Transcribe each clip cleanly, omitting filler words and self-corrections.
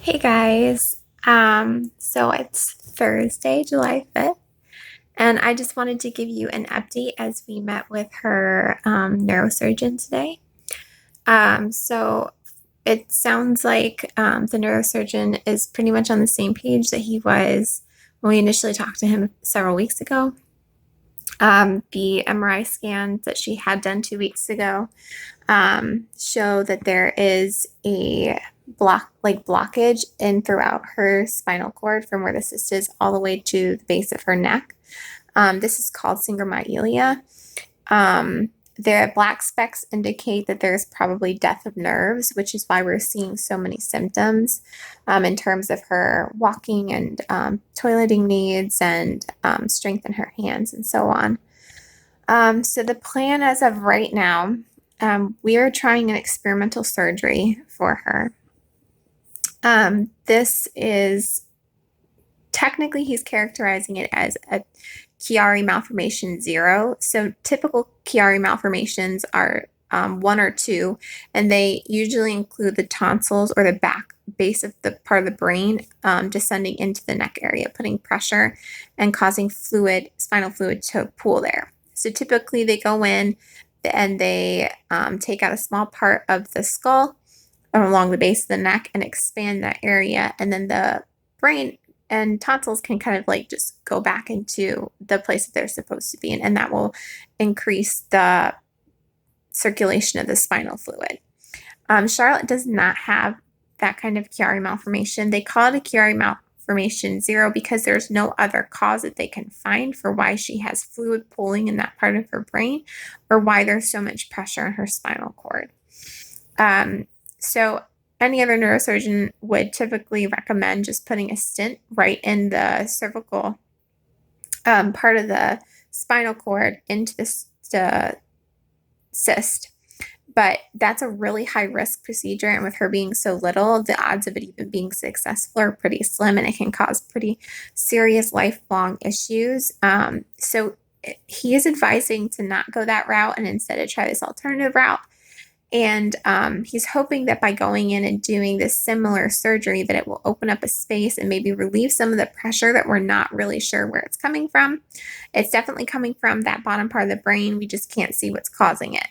Hey guys. So it's Thursday, July 5th, and I just wanted to give you an update as we met with her neurosurgeon today. So it sounds like the neurosurgeon is pretty much on the same page that he was when we initially talked to him several weeks ago. The MRI scans that she had done 2 weeks ago show that there is a blockage in throughout her spinal cord from where the cyst is all the way to the base of her neck. This is called syngramyelia. Their black specks indicate that there's probably death of nerves, which is why we're seeing so many symptoms in terms of her walking and toileting needs and strength in her hands and so on. So the plan as of right now, we are trying an experimental surgery for her. This is technically he's characterizing it as a Chiari malformation 0. So typical Chiari malformations are 1 or 2, and they usually include the tonsils or the back base of the part of the brain descending into the neck area, putting pressure and causing spinal fluid to pool there. So typically they go in and they take out a small part of the skull along the base of the neck and expand that area, and then the brain and tonsils can kind of like just go back into the place that they're supposed to be in, and that will increase the circulation of the spinal fluid. Charlotte does not have that kind of Chiari malformation. They call it a Chiari malformation 0 because there's no other cause that they can find for why she has fluid pooling in that part of her brain or why there's so much pressure in her spinal cord. So any other neurosurgeon would typically recommend just putting a stent right in the cervical part of the spinal cord into the cyst. But that's a really high risk procedure, and with her being so little, the odds of it even being successful are pretty slim, and it can cause pretty serious lifelong issues. So he is advising to not go that route and instead to try this alternative route. And he's hoping that by going in and doing this similar surgery that it will open up a space and maybe relieve some of the pressure that we're not really sure where it's coming from. It's definitely coming from that bottom part of the brain. We just can't see what's causing it.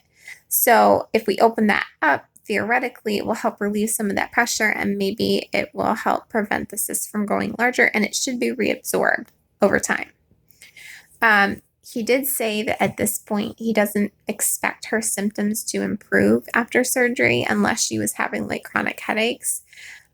So if we open that up, theoretically, it will help relieve some of that pressure, and maybe it will help prevent the cyst from growing larger, and it should be reabsorbed over time. He did say that at this point, he doesn't expect her symptoms to improve after surgery unless she was having like chronic headaches.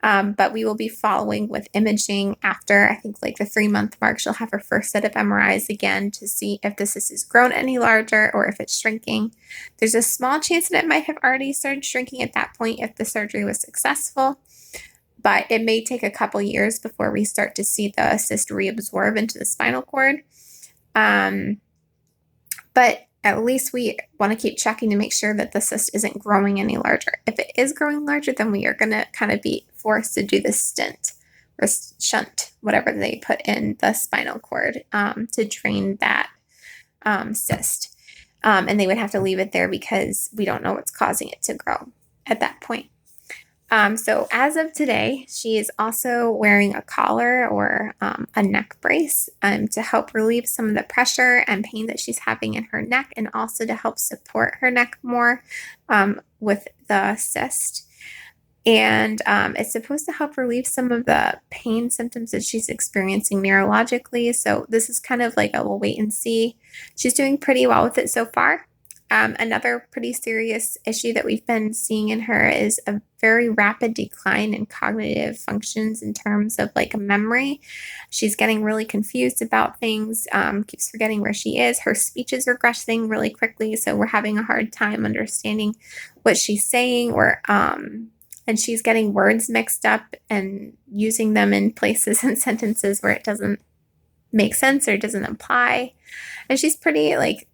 But we will be following with imaging after, I think, like the 3-month mark. She'll have her first set of MRIs again to see if the cyst has grown any larger or if it's shrinking. There's a small chance that it might have already started shrinking at that point if the surgery was successful. But it may take a couple years before we start to see the cyst reabsorb into the spinal cord. But at least we want to keep checking to make sure that the cyst isn't growing any larger. If it is growing larger, then we are going to kind of be forced to do the stent or shunt, whatever they put in the spinal cord to drain that cyst. And they would have to leave it there because we don't know what's causing it to grow at that point. So as of today, she is also wearing a collar or a neck brace to help relieve some of the pressure and pain that she's having in her neck, and also to help support her neck more with the cyst. And it's supposed to help relieve some of the pain symptoms that she's experiencing neurologically. So this is kind of like a we'll wait and see. She's doing pretty well with it so far. Another pretty serious issue that we've been seeing in her is a very rapid decline in cognitive functions in terms of like memory. She's getting really confused about things, keeps forgetting where she is. Her speech is regressing really quickly, so we're having a hard time understanding what she's saying, or and she's getting words mixed up and using them in places and sentences where it doesn't make sense or doesn't apply. And she's pretty like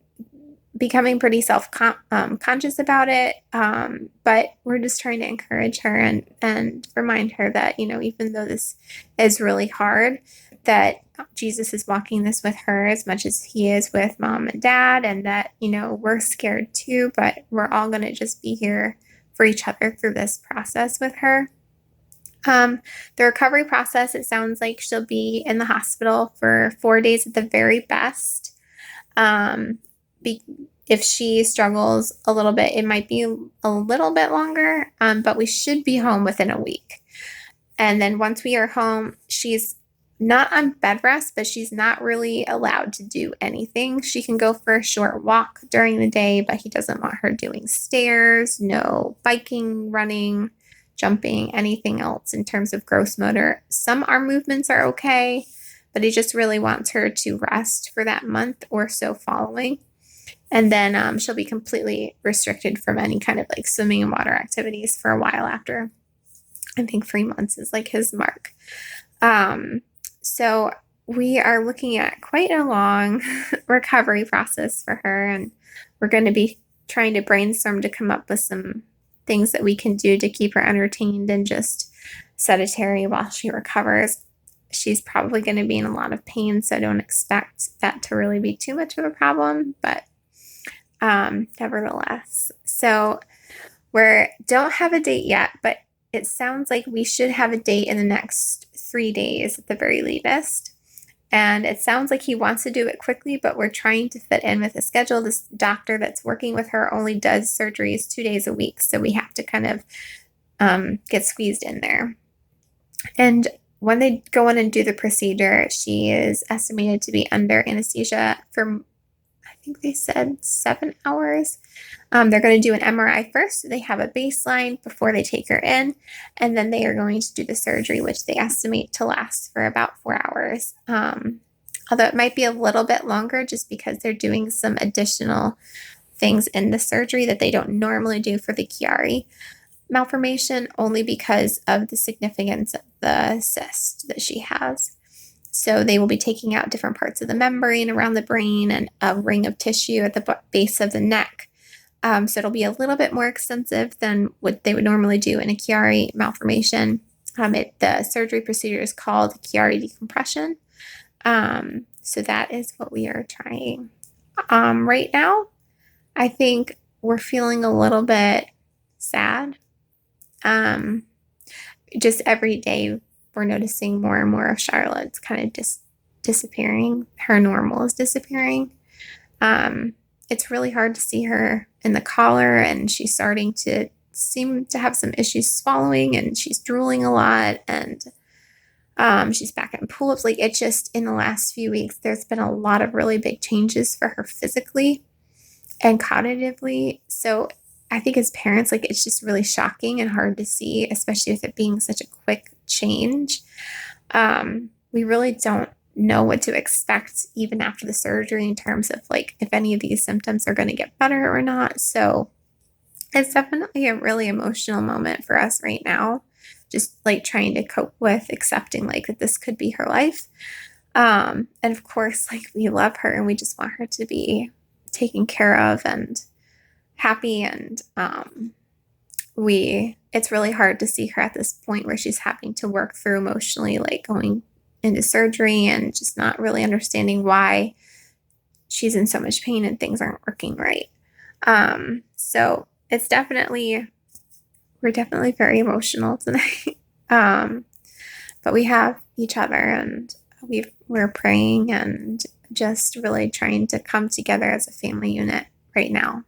becoming pretty self-conscious about it. But we're just trying to encourage her and remind her that, even though this is really hard, that Jesus is walking this with her as much as he is with mom and dad, and that, we're scared too, but we're all going to just be here for each other through this process with her. The recovery process, it sounds like she'll be in the hospital for 4 days at the very best. Um, be, if she struggles a little bit, it might be a little bit longer, but we should be home within a week. And then once we are home, she's not on bed rest, but she's not really allowed to do anything. She can go for a short walk during the day, but he doesn't want her doing stairs, no biking, running, jumping, anything else in terms of gross motor. Some arm movements are okay, but he just really wants her to rest for that month or so following. And then she'll be completely restricted from any kind of like swimming and water activities for a while after. I think 3 months is like his mark. So we are looking at quite a long recovery process for her, and we're going to be trying to brainstorm to come up with some things that we can do to keep her entertained and just sedentary while she recovers. She's probably going to be in a lot of pain, so I don't expect that to really be too much of a problem, but nevertheless. So we don't have a date yet, but it sounds like we should have a date in the next 3 days at the very latest. And it sounds like he wants to do it quickly, but we're trying to fit in with a schedule. This doctor that's working with her only does surgeries 2 days a week. So we have to kind of get squeezed in there. And when they go in and do the procedure, she is estimated to be under anesthesia for, I think they said 7 hours. They're going to do an MRI first. So they have a baseline before they take her in, and then they are going to do the surgery, which they estimate to last for about 4 hours. Although it might be a little bit longer just because they're doing some additional things in the surgery that they don't normally do for the Chiari malformation, only because of the significance of the cyst that she has. So they will be taking out different parts of the membrane around the brain and a ring of tissue at the base of the neck. So it'll be a little bit more extensive than what they would normally do in a Chiari malformation. The surgery procedure is called Chiari decompression. So that is what we are trying. Right now, I think we're feeling a little bit sad. Just every day we're noticing more and more of Charlotte's kind of just disappearing. Her normal is disappearing. It's really hard to see her in the collar, and she's starting to seem to have some issues swallowing, and she's drooling a lot, and she's back in pull-ups. Like, it just, in the last few weeks, there's been a lot of really big changes for her physically and cognitively. So I think as parents, like, it's just really shocking and hard to see, especially with it being such a quick change. We really don't know what to expect even after the surgery in terms of like if any of these symptoms are going to get better or not. So it's definitely a really emotional moment for us right now, just like trying to cope with accepting like that this could be her life. And of course, like, we love her and we just want her to be taken care of and happy. And it's really hard to see her at this point where she's having to work through emotionally, like going into surgery and just not really understanding why she's in so much pain and things aren't working right. So it's we're definitely very emotional tonight. But we have each other, and we're praying and just really trying to come together as a family unit right now.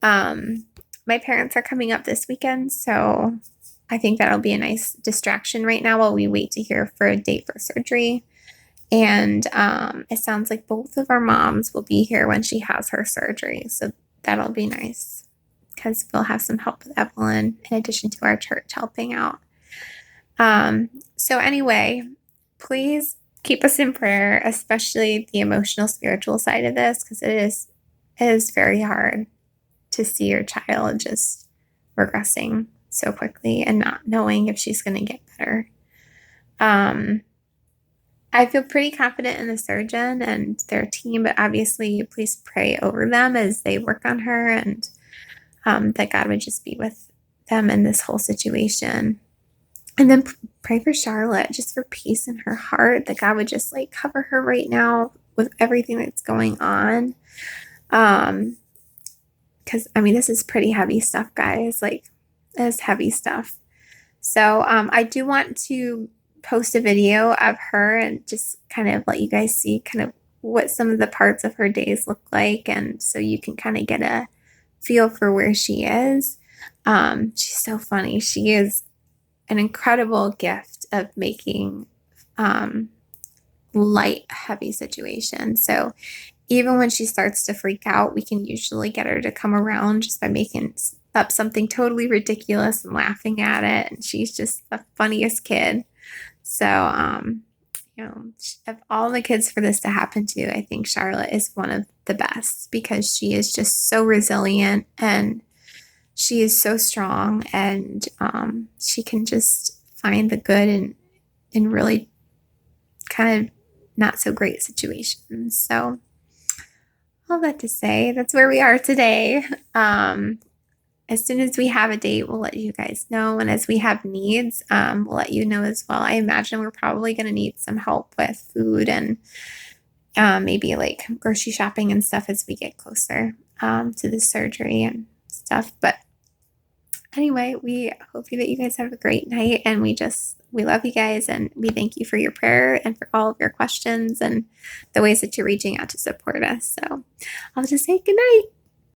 My parents are coming up this weekend, so I think that'll be a nice distraction right now while we wait to hear for a date for surgery. And it sounds like both of our moms will be here when she has her surgery. So that'll be nice because we'll have some help with Evelyn in addition to our church helping out. So anyway, please keep us in prayer, especially the emotional, spiritual side of this, because it is very hard to see your child just regressing so quickly and not knowing if she's going to get better. I feel pretty confident in the surgeon and their team, but obviously please pray over them as they work on her, and that God would just be with them in this whole situation. And then pray for Charlotte, just for peace in her heart, that God would just like cover her right now with everything that's going on. Because I mean, this is pretty heavy stuff, guys. Like, this is heavy stuff. So I do want to post a video of her and just kind of let you guys see kind of what some of the parts of her days look like, and so you can kind of get a feel for where she is. She's so funny. She is an incredible gift of making light, heavy situations. So even when she starts to freak out, we can usually get her to come around just by making up something totally ridiculous and laughing at it. And she's just the funniest kid. So, of all the kids for this to happen to, I think Charlotte is one of the best because she is just so resilient and she is so strong, and she can just find the good in really kind of not so great situations. So, all that to say, that's where we are today. As soon as we have a date, we'll let you guys know. And as we have needs, we'll let you know as well. I imagine we're probably going to need some help with food and maybe like grocery shopping and stuff as we get closer to the surgery and stuff. But anyway, we hope that you guys have a great night, and we love you guys, and we thank you for your prayer and for all of your questions and the ways that you're reaching out to support us. So I'll just say good night.